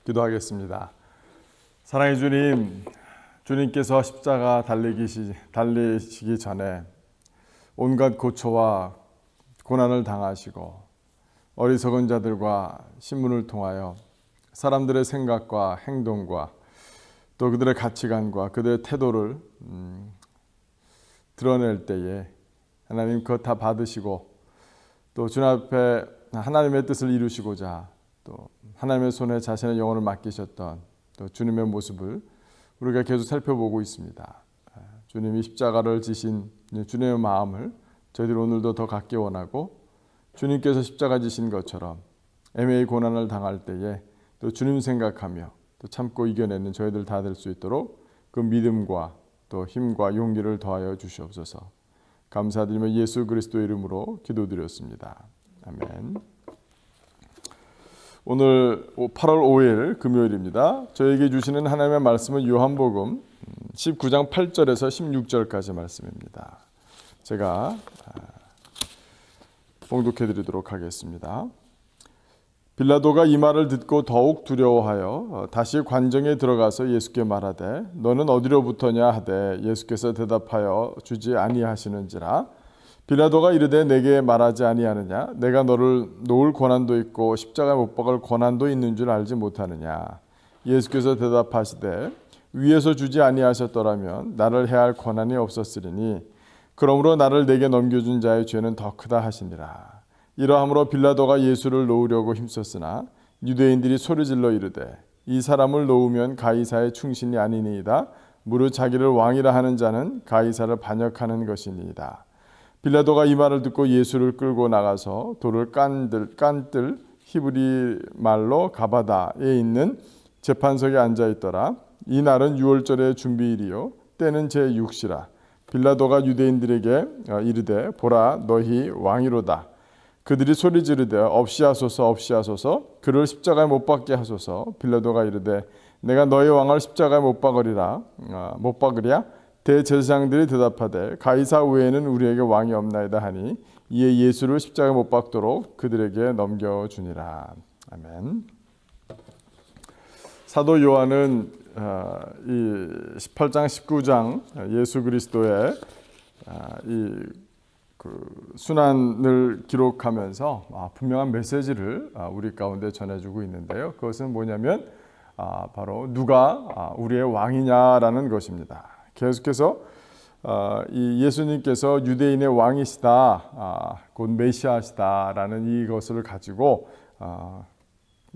기도하겠습니다. 사랑의 주님, 주님께서 십자가 달리시기 전에 온갖 고초와 고난을 당하시고 어리석은 자들과 신문을 통하여 사람들의 생각과 행동과 또 그들의 가치관과 그들의 태도를 드러낼 때에 하나님 그것 다 받으시고 또 주님 앞에 하나님의 뜻을 이루시고자 또 하나님의 손에 자신의 영혼을 맡기셨던 또 주님의 모습을 우리가 계속 살펴보고 있습니다. 주님이 십자가를 지신 주님의 마음을 저희들이 오늘도 더 갖기 원하고 주님께서 십자가 지신 것처럼 애매히 고난을 당할 때에 또 주님 생각하며 또 참고 이겨내는 저희들 다 될 수 있도록 그 믿음과 또 힘과 용기를 더하여 주시옵소서. 감사드리며 예수 그리스도의 이름으로 기도드렸습니다. 아멘. 오늘 8월 5일 금요일입니다. 저에게 주시는 하나님의 말씀은 요한복음 19장 8절에서 16절까지 말씀입니다. 제가 봉독해 드리도록 하겠습니다. 빌라도가 이 말을 듣고 더욱 두려워하여 다시 관정에 들어가서 예수께 말하되 너는 어디로부터냐 하되 예수께서 대답하여 주지 아니하시는지라. 빌라도가 이르되 내게 말하지 아니하느냐 내가 너를 놓을 권한도 있고 십자가에 못 박을 권한도 있는 줄 알지 못하느냐. 예수께서 대답하시되 위에서 주지 아니하셨더라면 나를 해할 권한이 없었으리니 그러므로 나를 내게 넘겨준 자의 죄는 더 크다 하시니라. 이러함으로 빌라도가 예수를 놓으려고 힘썼으나 유대인들이 소리질러 이르되 이 사람을 놓으면 가이사의 충신이 아니니이다. 무릇 자기를 왕이라 하는 자는 가이사를 반역하는 것이니이다. 빌라도가 이 말을 듣고 예수를 끌고 나가서 돌을 깐뜰 히브리 말로 가바다에 있는 재판석에 앉아 있더라. 이 날은 유월절의 준비일이요 때는 제6시라. 빌라도가 유대인들에게 이르되 보라 너희 왕이로다. 그들이 소리 지르되 없이 하소서 없이 하소서 그를 십자가에 못 박게 하소서. 빌라도가 이르되 내가 너희 왕을 십자가에 못 박으랴. 대제사장들이 대답하되 가이사 외에는 우리에게 왕이 없나이다 하니 이에 예수를 십자가에 못 박도록 그들에게 넘겨주니라. 아멘. 사도 요한은 이 18장 19장 예수 그리스도의 순환을 기록하면서 분명한 메시지를 우리 가운데 전해주고 있는데요. 그것은 뭐냐면 바로 누가 우리의 왕이냐라는 것입니다. 계속해서 이 예수님께서 유대인의 왕이시다, 곧 메시아시다라는 이것을 가지고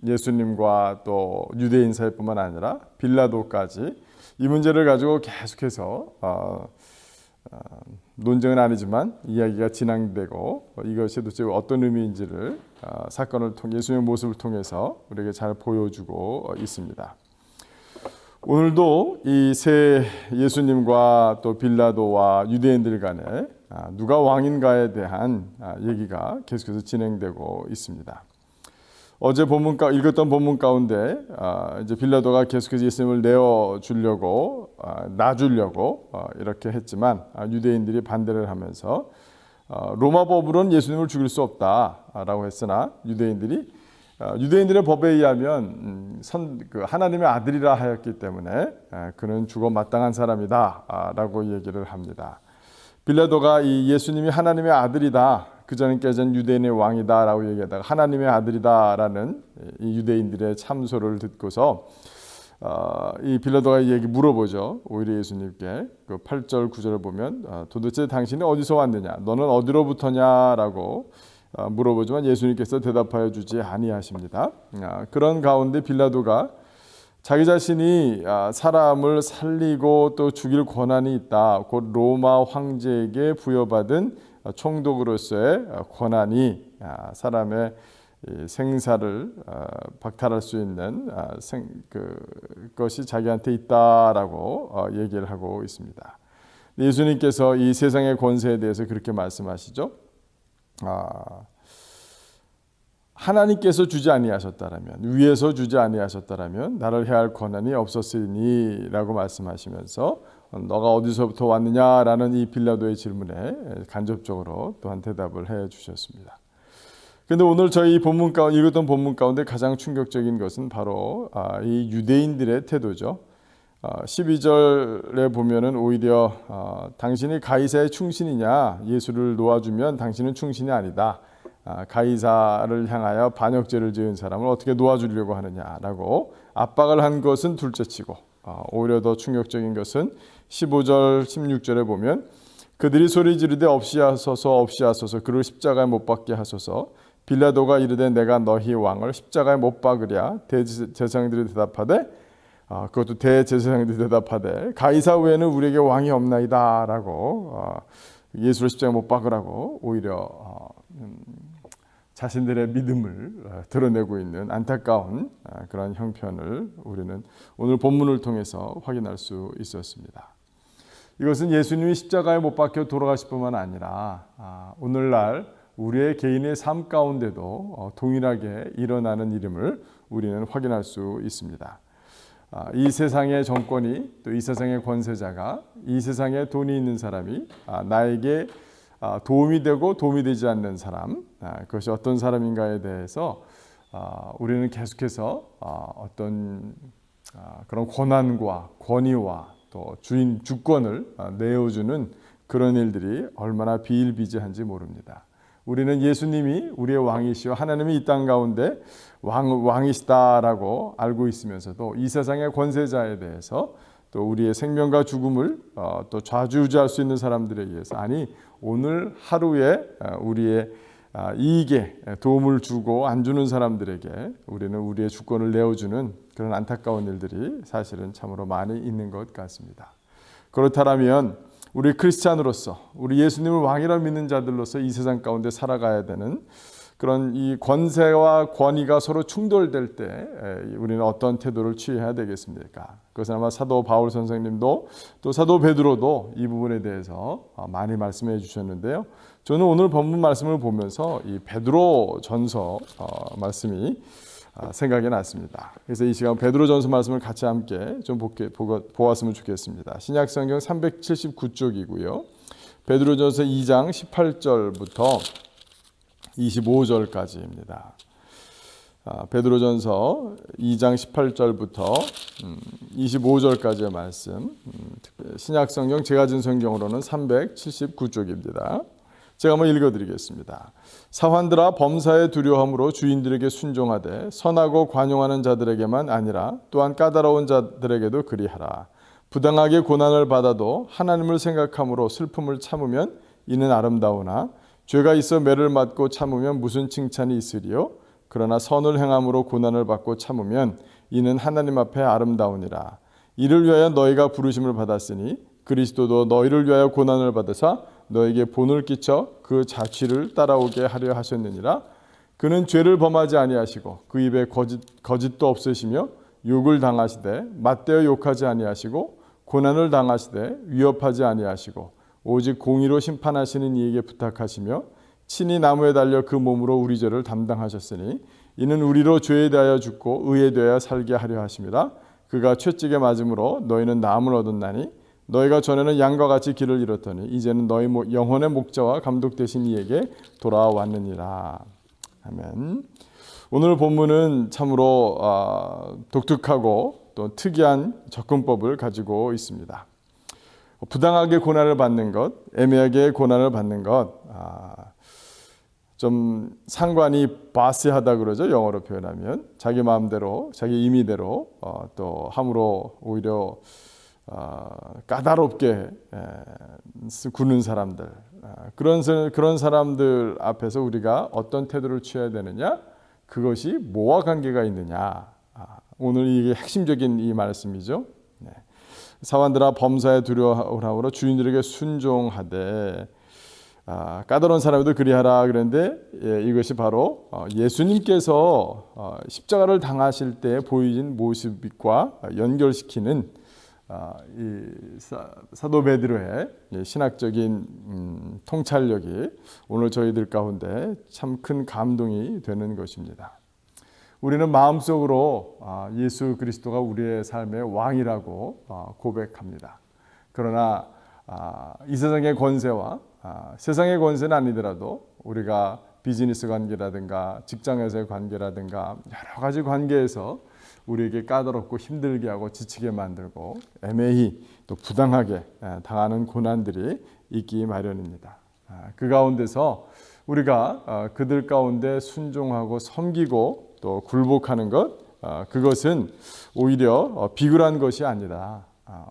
예수님과 또 유대인 사이뿐만 아니라 빌라도까지 이 문제를 가지고 계속해서 논쟁은 아니지만 이야기가 진행되고 이것이 도대체 어떤 의미인지를 사건을 통해 예수님의 모습을 통해서 우리에게 잘 보여주고 있습니다. 오늘도 이 세 예수님과 또 빌라도와 유대인들 간에 누가 왕인가에 대한 얘기가 계속해서 진행되고 있습니다. 어제 읽었던 본문 가운데 이제 빌라도가 계속해서 예수님을 내어주려고 놔주려고 이렇게 했지만 유대인들이 반대를 하면서 로마 법으로는 예수님을 죽일 수 없다라고 했으나 유대인들의 법에 의하면 하나님의 아들이라 하였기 때문에 그는 죽어 마땅한 사람이다라고 얘기를 합니다. 빌라도가 이 예수님이 하나님의 아들이다, 그전까지는 유대인의 왕이다라고 얘기하다가 하나님의 아들이다라는 이 유대인들의 참소를 듣고서 이 빌라도가 얘기 물어보죠. 오히려 예수님께 그 8절 9절을 보면 도대체 당신이 어디서 왔느냐, 너는 어디로부터냐라고 물어보지만 예수님께서 대답하여 주지 아니하십니다. 그런 가운데 빌라도가 자기 자신이 사람을 살리고 또 죽일 권한이 있다, 곧 로마 황제에게 부여받은 총독으로서의 권한이 사람의 생사를 박탈할 수 있는 그것이 자기한테 있다라고 얘기를 하고 있습니다. 예수님께서 이 세상의 권세에 대해서 그렇게 말씀하시죠. 하나님께서 주지 아니하셨다라면, 위에서 주지 아니하셨다라면 나를 해할 권한이 없었으니 라고 말씀하시면서 너가 어디서부터 왔느냐라는 이 빌라도의 질문에 간접적으로 또한 대답을 해 주셨습니다. 근데 오늘 저희 읽었던 본문 가운데 가장 충격적인 것은 바로 이 유대인들의 태도죠. 12절에 보면은 오히려 당신이 가이사의 충신이냐, 예수를 놓아주면 당신은 충신이 아니다. 가이사를 향하여 반역죄를 지은 사람을 어떻게 놓아주려고 하느냐라고 압박을 한 것은 둘째치고, 오히려 더 충격적인 것은 15절 16절에 보면 그들이 소리 지르되 없이 하소서 그를 십자가에 못 박게 하소서. 빌라도가 이르되 내가 너희 왕을 십자가에 못 박으랴. 대제사장들이 대답하되 그것도 대제사장들이 대답하되 가이사 외에는 우리에게 왕이 없나이다라고 예수를 십자가에 못 박으라고 오히려 자신들의 믿음을 드러내고 있는 안타까운 그런 형편을 우리는 오늘 본문을 통해서 확인할 수 있었습니다. 이것은 예수님이 십자가에 못 박혀 돌아가실 뿐만 아니라 오늘날 우리의 개인의 삶 가운데도 동일하게 일어나는 일임을 우리는 확인할 수 있습니다. 이 세상의 정권이, 또 이 세상의 권세자가, 이 세상에 돈이 있는 사람이 나에게 도움이 되고 도움이 되지 않는 사람, 그것이 어떤 사람인가에 대해서 우리는 계속해서 어떤 그런 권한과 권위와 또 주권을 내어주는 그런 일들이 얼마나 비일비재한지 모릅니다. 우리는 예수님이 우리의 왕이시오, 하나님이 이 땅 가운데 왕이시다라고 알고 있으면서도 이 세상의 권세자에 대해서 또 우리의 생명과 죽음을 또 좌지우지할 수 있는 사람들에 의해서, 아니 오늘 하루에 우리의 이익에 도움을 주고 안 주는 사람들에게 우리는 우리의 주권을 내어주는 그런 안타까운 일들이 사실은 참으로 많이 있는 것 같습니다. 그렇다면 우리 크리스찬으로서, 우리 예수님을 왕이라 믿는 자들로서 이 세상 가운데 살아가야 되는 그런 이 권세와 권위가 서로 충돌될 때 우리는 어떤 태도를 취해야 되겠습니까? 그것은 아마 사도 바울 선생님도 또 사도 베드로도 이 부분에 대해서 많이 말씀해 주셨는데요. 저는 오늘 본문 말씀을 보면서 이 베드로 전서 말씀이 생각이 났습니다. 그래서 이 시간 베드로 전서 말씀을 같이 함께 좀 보았으면 좋겠습니다. 신약 성경 379쪽이고요. 베드로 전서 2장 18절부터 25절까지입니다. 베드로 전서 2장 18절부터 25절까지의 말씀, 신약 성경 제가 진 성경으로는 379쪽입니다. 제가 한번 읽어드리겠습니다. 사환들아, 범사에 두려움으로 주인들에게 순종하되 선하고 관용하는 자들에게만 아니라 또한 까다로운 자들에게도 그리하라. 부당하게 고난을 받아도 하나님을 생각함으로 슬픔을 참으면 이는 아름다우나 죄가 있어 매를 맞고 참으면 무슨 칭찬이 있으리요? 그러나 선을 행함으로 고난을 받고 참으면 이는 하나님 앞에 아름다우니라. 이를 위하여 너희가 부르심을 받았으니 그리스도도 너희를 위하여 고난을 받으사 너에게 본을 끼쳐 그 자취를 따라오게 하려 하셨느니라. 그는 죄를 범하지 아니하시고 그 입에 거짓도 없으시며 욕을 당하시되 맞대어 욕하지 아니하시고 고난을 당하시되 위협하지 아니하시고 오직 공의로 심판하시는 이에게 부탁하시며 친히 나무에 달려 그 몸으로 우리 죄를 담당하셨으니 이는 우리로 죄에 대하여 죽고 의에 대하여 살게 하려 하심이라. 그가 채찍에 맞음으로 너희는 나음을 얻었나니 너희가 전에는 양과 같이 길을 잃었더니 이제는 너희 영혼의 목자와 감독 되신 이에게 돌아왔느니라. 아멘. 오늘 본문은 참으로 독특하고 또 특이한 접근법을 가지고 있습니다. 부당하게 고난을 받는 것, 애매하게 고난을 받는 것, 좀 상관이 바스하다 그러죠. 영어로 표현하면 자기 마음대로, 자기 임의대로 또 함으로 오히려 까다롭게 구는 사람들, 그런 사람들 앞에서 우리가 어떤 태도를 취해야 되느냐, 그것이 뭐와 관계가 있느냐, 오늘 이게 핵심적인 이 말씀이죠. 사환들아, 범사에 두려워하므로 주인들에게 순종하되 까다로운 사람에도 그리하라. 그런데 이것이 바로 예수님께서 십자가를 당하실 때 보이신 모습과 연결시키는 이 사도 베드로의 신학적인 통찰력이 오늘 저희들 가운데 참 큰 감동이 되는 것입니다. 우리는 마음속으로 예수 그리스도가 우리의 삶의 왕이라고 고백합니다. 그러나 이 세상의 권세와 세상의 권세는 아니더라도 우리가 비즈니스 관계라든가 직장에서의 관계라든가 여러 가지 관계에서 우리에게 까다롭고 힘들게 하고 지치게 만들고 애매히 또 부당하게 당하는 고난들이 있기 마련입니다. 그 가운데서 우리가 그들 가운데 순종하고 섬기고 또 굴복하는 것, 그것은 오히려 비굴한 것이 아니라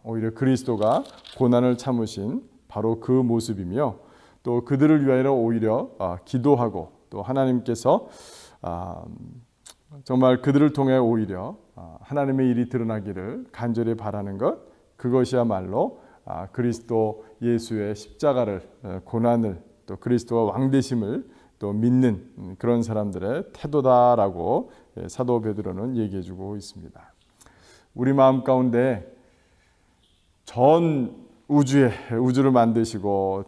오히려 그리스도가 고난을 참으신 바로 그 모습이며 또 그들을 위하여 오히려 기도하고 또 하나님께서 정말 그들을 통해 오히려 하나님의 일이 드러나기를 간절히 바라는 것, 그것이야말로 그리스도 예수의 십자가를, 고난을, 또 그리스도와 왕되심을 또 믿는 그런 사람들의 태도다라고 사도 베드로는 얘기해주고 있습니다. 우리 마음 가운데 전 우주를 만드시고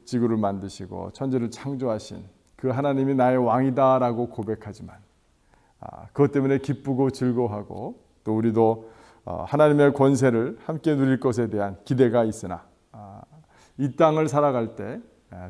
지구를 만드시고 천지를 창조하신 그 하나님이 나의 왕이다라고 고백하지만 그것 때문에 기쁘고 즐거워하고 또 우리도 하나님의 권세를 함께 누릴 것에 대한 기대가 있으나 이 땅을 살아갈 때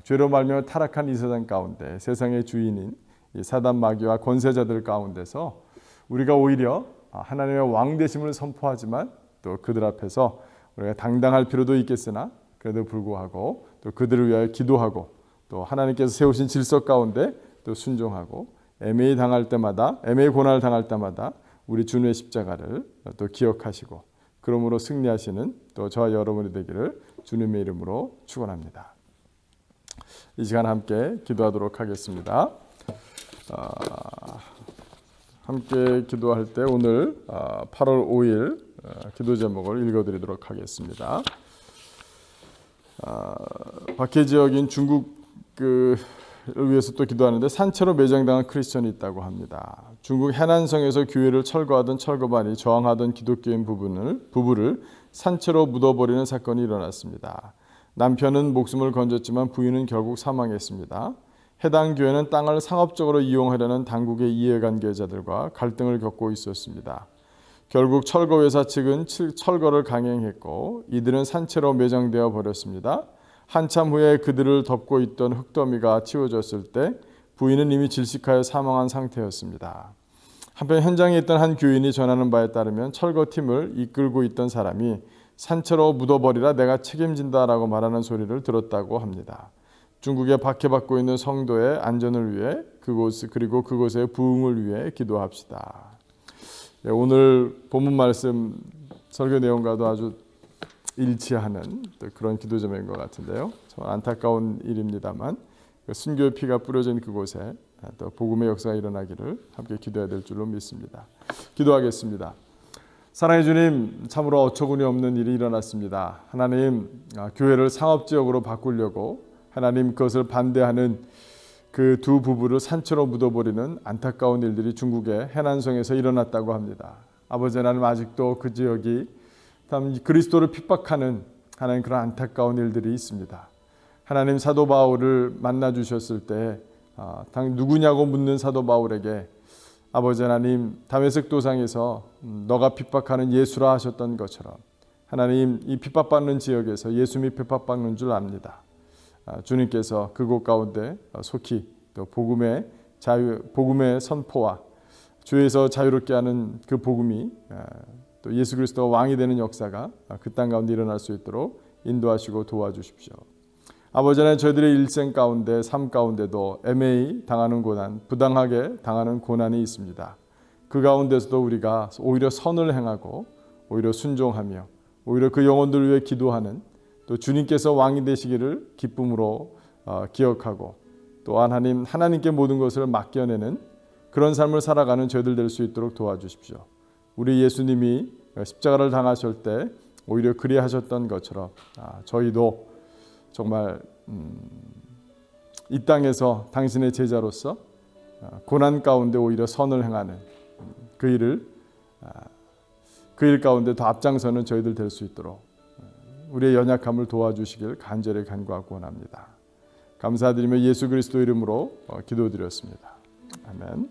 죄로 말미암아 타락한 이 세상 가운데 세상의 주인인 이 사단 마귀와 권세자들 가운데서 우리가 오히려 하나님의 왕되심을 선포하지만 또 그들 앞에서 우리가 당당할 필요도 있겠으나 그래도 불구하고 또 그들을 위하여 기도하고 또 하나님께서 세우신 질서 가운데 또 순종하고 애매히 고난을 당할 때마다 우리 주님의 십자가를 또 기억하시고 그러므로 승리하시는 또 저와 여러분이 되기를 주님의 이름으로 축원합니다. 이 시간 함께 기도하도록 하겠습니다. 함께 기도할 때 오늘 8월 5일 기도 제목을 읽어드리도록 하겠습니다. 박해 지역인 중국을 위해서 또 기도하는데 산채로 매장당한 크리스천이 있다고 합니다. 중국 해난성에서 교회를 철거하던 철거반이 저항하던 기독교인 부부를 산채로 묻어버리는 사건이 일어났습니다. 남편은 목숨을 건졌지만 부인은 결국 사망했습니다. 해당 교회는 땅을 상업적으로 이용하려는 당국의 이해관계자들과 갈등을 겪고 있었습니다. 결국 철거회사 측은 철거를 강행했고 이들은 산채로 매장되어 버렸습니다. 한참 후에 그들을 덮고 있던 흙더미가 치워졌을 때 부인은 이미 질식하여 사망한 상태였습니다. 한편 현장에 있던 한 교인이 전하는 바에 따르면 철거팀을 이끌고 있던 사람이 산채로 묻어버리라 내가 책임진다라고 말하는 소리를 들었다고 합니다. 중국에 박해받고 있는 성도의 안전을 위해 그리고 그곳의 부흥을 위해 기도합시다. 오늘 본문 말씀 설교 내용과도 아주 일치하는 그런 기도 제목인 것 같은데요. 정말 안타까운 일입니다만 순교의 피가 뿌려진 그곳에 또 복음의 역사가 일어나기를 함께 기도해야 될 줄로 믿습니다. 기도하겠습니다. 사랑의 주님, 참으로 어처구니 없는 일이 일어났습니다. 하나님, 교회를 상업지역으로 바꾸려고 하나님 그것을 반대하는 그 두 부부를 산채로 묻어버리는 안타까운 일들이 중국의 해난성에서 일어났다고 합니다. 아버지 하나님, 아직도 그 지역이 그리스도를 핍박하는 하나님 그런 안타까운 일들이 있습니다. 하나님, 사도 바울을 만나 주셨을 때 누구냐고 묻는 사도 바울에게 아버지 하나님, 다메섹 도상에서 너가 핍박하는 예수라 하셨던 것처럼 하나님, 이 핍박받는 지역에서 예수님이 핍박받는 줄 압니다. 주님께서 그곳 가운데 속히 또 복음의 선포와 주에서 자유롭게 하는 그 복음이 또 예수 그리스도가 왕이 되는 역사가 그 땅 가운데 일어날 수 있도록 인도하시고 도와주십시오. 아버지 하나님, 저희들의 일생 가운데 삶 가운데도 애매히 당하는 고난, 부당하게 당하는 고난이 있습니다. 그 가운데서도 우리가 오히려 선을 행하고 오히려 순종하며 오히려 그 영혼들을 위해 기도하는 또 주님께서 왕이 되시기를 기쁨으로 기억하고 또한 하나님께 모든 것을 맡겨내는 그런 삶을 살아가는 저희들 될 수 있도록 도와주십시오. 우리 예수님이 십자가를 당하실 때 오히려 그리하셨던 것처럼 저희도 정말 이 땅에서 당신의 제자로서 고난 가운데 오히려 선을 행하는 그 일 가운데 더 앞장서는 저희들 될 수 있도록 우리의 연약함을 도와주시길 간절히 간구하고 원합니다. 감사드리며 예수 그리스도 이름으로 기도드렸습니다. 아멘.